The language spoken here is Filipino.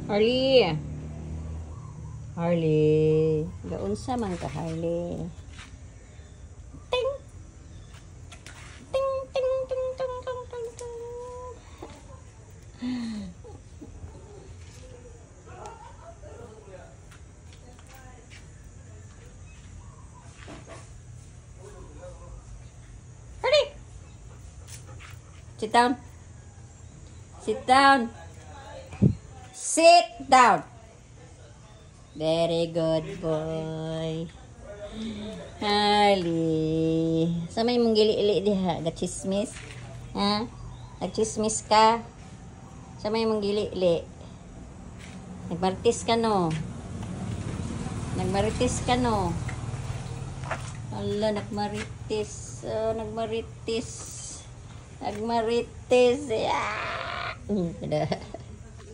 Harley. Harley. Gaunsa man ka, Harley. Ting. Ting, ting, ting, ting, ting, ting, ting. Harley. Sit down. Sit down. Sit down. Very good boy. Harley. Sa may mong gili-ili diha, gachismis. Ha? Nagchismis ka? Sa may mong gili-ili. Nagmaritis ka no? Nagmaritis ka no? Ala, nagmaritis. Oh, nagmaritis. Nagmaritis. Yeah.